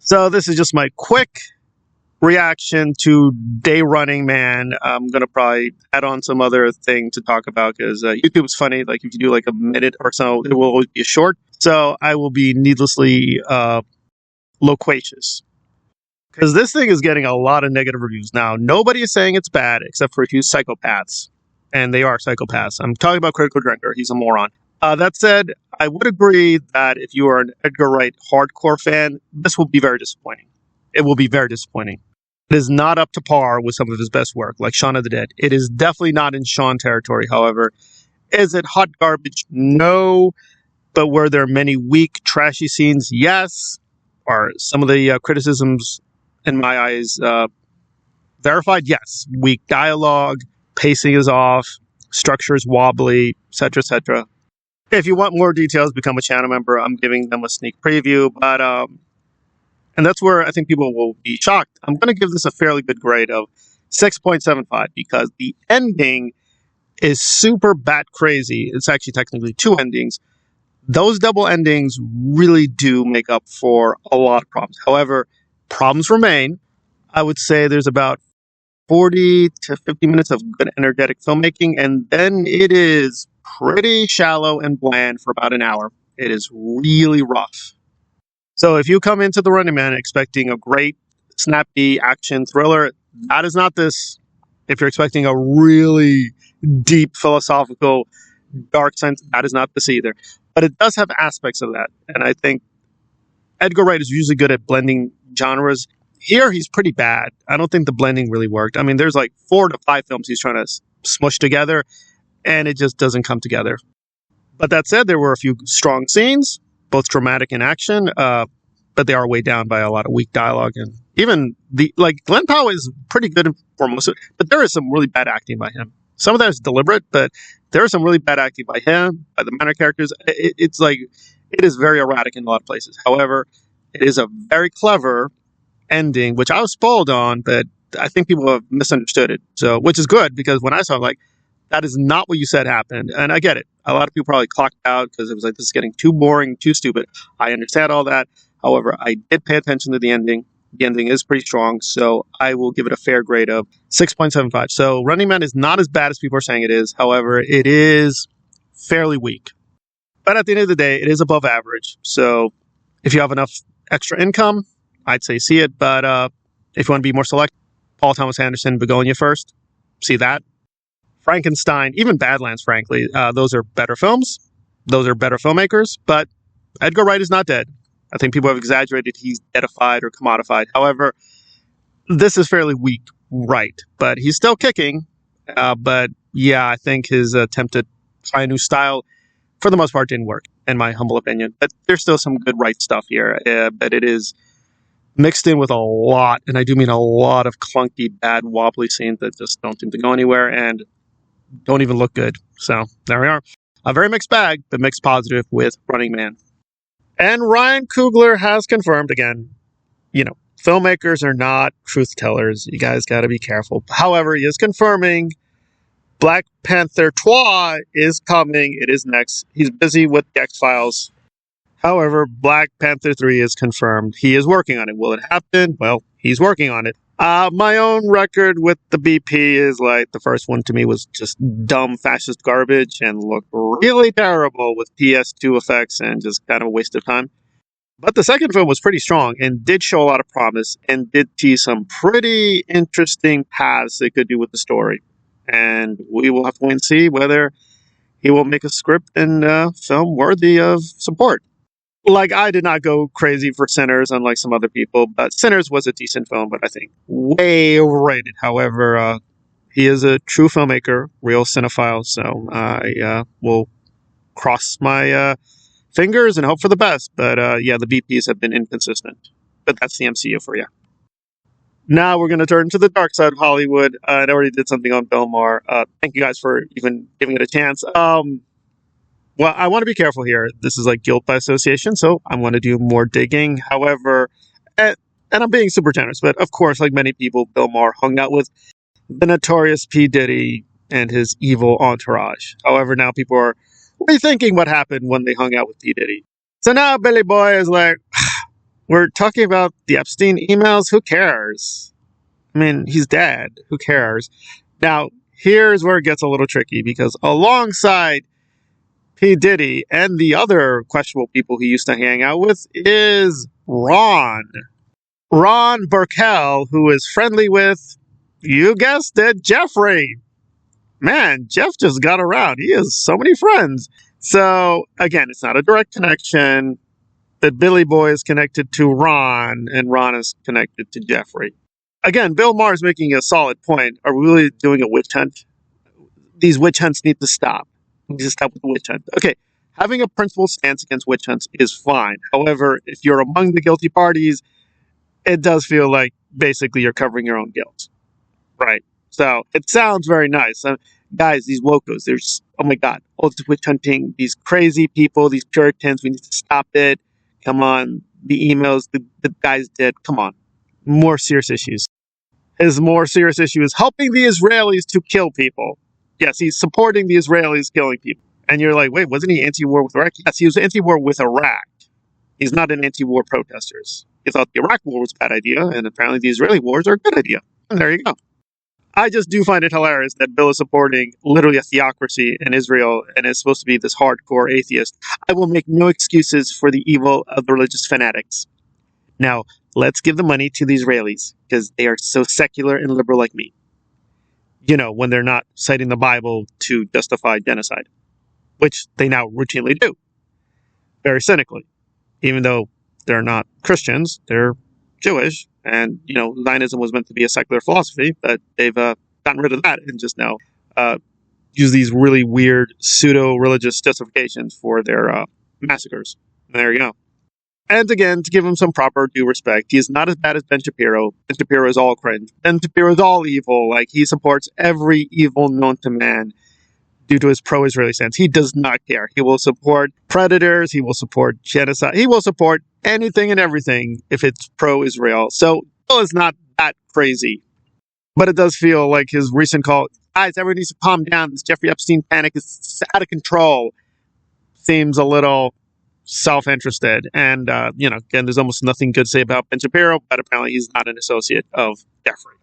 So this is just my quick reaction to Day Running Man. I'm going to probably add on some other thing to talk about because YouTube is funny. Like if you do like a minute or so, it will always be short. So I will be needlessly loquacious because this thing is getting a lot of negative reviews. Now, nobody is saying it's bad except for a few psychopaths. And they are psychopaths. I'm talking about Critical Drinker. He's a moron. That said, I would agree that if you are an Edgar Wright hardcore fan, this will be very disappointing. It will be very disappointing. It is not up to par with some of his best work, like Shaun of the Dead. It is definitely not in Shaun territory, however. Is it hot garbage? No. But were there many weak, trashy scenes? Yes. Are some of the criticisms, in my eyes, verified? Yes. Weak dialogue, pacing is off, structure is wobbly, etc., etc. If you want more details, become a channel member. I'm giving them a sneak preview, but and that's where I think people will be shocked. I'm going to give this a fairly good grade of 6.75 because the ending is super bat crazy. It's actually technically two endings. Those double endings really do make up for a lot of problems. However, problems remain. I would say there's about 40 to 50 minutes of good, energetic filmmaking, and then it is pretty shallow and bland for about an hour. It is really rough. So if you come into The Running Man expecting a great, snappy action thriller, that is not this. If you're expecting a really deep, philosophical, dark sense, that is not this either. But it does have aspects of that, and I think Edgar Wright is usually good at blending genres. Here, he's pretty bad. I don't think the blending really worked. I mean, there's like 4 to 5 films he's trying to smush together, and it just doesn't come together. But that said, there were a few strong scenes, both dramatic and action, but they are weighed down by a lot of weak dialogue. And even Glenn Powell is pretty good for most of it, but there is some really bad acting by him. Some of that is deliberate, but there is some really bad acting by him, by the minor characters. It's like, it is very erratic in a lot of places. However, it is a very clever ending, which I was spoiled on, but I think people have misunderstood it. So, which is good because when I saw it, like, that is not what you said happened. And I get it. A lot of people probably clocked out because it was like, this is getting too boring, too stupid. I understand all that. However, I did pay attention to the ending. The ending is pretty strong, so I will give it a fair grade of 6.75. So Running Man is not as bad as people are saying it is. However, it is fairly weak. But at the end of the day, it is above average. So if you have enough extra income, I'd say see it. But if you want to be more select, Paul Thomas Anderson, Begonia first. See that. Frankenstein, even Badlands, frankly, those are better films. Those are better filmmakers. But Edgar Wright is not dead. I think people have exaggerated he's deadified or commodified. However, this is fairly weak, right? But he's still kicking. But yeah, I think his attempt to try a new style, for the most part, didn't work, in my humble opinion. But there's still some good Wright stuff here. But it is mixed in with a lot, and I do mean a lot of clunky, bad, wobbly scenes that just don't seem to go anywhere and don't even look good. So there we are. A very mixed bag, but mixed positive with Running Man. And Ryan Coogler has confirmed again, filmmakers are not truth tellers. You guys got to be careful. However, he is confirming Black Panther 2 is coming. It is next. He's busy with the X-Files. However, Black Panther 3 is confirmed. He is working on it. Will it happen? Well, he's working on it. My own record with the BP is like the first one to me was just dumb fascist garbage and looked really terrible with PS2 effects and just kind of a waste of time. But the second film was pretty strong and did show a lot of promise and did tease some pretty interesting paths they could do with the story. And we will have to wait and see whether he will make a script and film worthy of support. Like, I did not go crazy for Sinners, unlike some other people, but Sinners was a decent film, but I think way overrated. However, he is a true filmmaker, real cinephile, so I will cross my fingers and hope for the best. But yeah, the BPs have been inconsistent. But that's the MCU for you. Now we're going to turn to the dark side of Hollywood. I already did something on Bill Mahr. Thank you guys for even giving it a chance. Well, I want to be careful here. This is like guilt by association, so I want to do more digging. However, and I'm being super generous, but of course, like many people, Bill Mahr hung out with the notorious P. Diddy and his evil entourage. However, now people are rethinking what happened when they hung out with P. Diddy. So now Billy Boy is like, We're talking about the Epstein emails. Who cares? I mean, he's dead. Who cares? Now, here's where it gets a little tricky because alongside P. Diddy and the other questionable people he used to hang out with is Ron. Ron Burkell, who is friendly with, you guessed it, Jeffrey. Man, Jeff just got around. He has so many friends. So, again, it's not a direct connection. That Billy Boy is connected to Ron, and Ron is connected to Jeffrey. Again, Bill Mahr is making a solid point. Are we really doing a witch hunt? These witch hunts need to stop. We need to stop with the witch hunt. Okay, having a principled stance against witch hunts is fine. However, if you're among the guilty parties, it does feel like basically you're covering your own guilt. Right. So it sounds very nice. Guys, these wokos, there's, oh my God, all this witch hunting, these crazy people, these Puritans, we need to stop it. Come on, the emails the guys did, come on. More serious issues. His more serious issue is helping the Israelis to kill people. Yes, he's supporting the Israelis killing people. And you're like, wait, wasn't he anti-war with Iraq? Yes, he was anti-war with Iraq. He's not an anti-war protesters. He thought the Iraq war was a bad idea, and apparently the Israeli wars are a good idea. And there you go. I just do find it hilarious that Bill is supporting literally a theocracy in Israel and is supposed to be this hardcore atheist. I will make no excuses for the evil of the religious fanatics. Now, let's give the money to the Israelis because they are so secular and liberal like me. You know, when they're not citing the Bible to justify genocide, which they now routinely do. Very cynically. Even though they're not Christians, they're Jewish, and, you know, Zionism was meant to be a secular philosophy, but they've gotten rid of that and just now use these really weird pseudo-religious justifications for their massacres. And there you go. And again, to give him some proper due respect, he is not as bad as Ben Shapiro. Ben Shapiro is all cringe. Ben Shapiro is all evil. Like, he supports every evil known to man due to his pro-Israeli stance. He does not care. He will support predators. He will support genocide. He will support anything and everything if it's pro-Israel. So Bill is not that crazy. But it does feel like his recent call, guys, everybody needs to calm down. This Jeffrey Epstein panic is out of control. Seems a little self-interested. And, you know, again, there's almost nothing good to say about Ben Shapiro, but apparently he's not an associate of Jeffrey.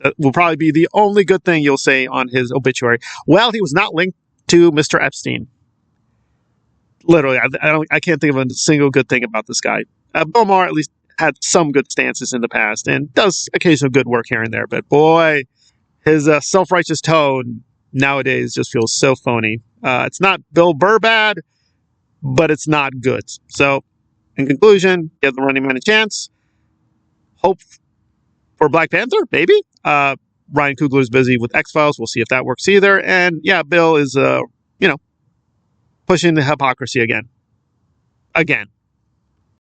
That will probably be the only good thing you'll say on his obituary. Well, he was not linked to Mr. Epstein. Literally, I can't think of a single good thing about this guy. Bill Mahr at least had some good stances in the past and does occasional good work here and there. But boy, his self-righteous tone nowadays just feels so phony. It's not Bill Burr bad, but it's not good. So, in conclusion, give the running man a chance. Hope for Black Panther, maybe. Ryan Coogler's busy with X-Files. We'll see if that works either. And yeah, Bill is, pushing the hypocrisy again. Again.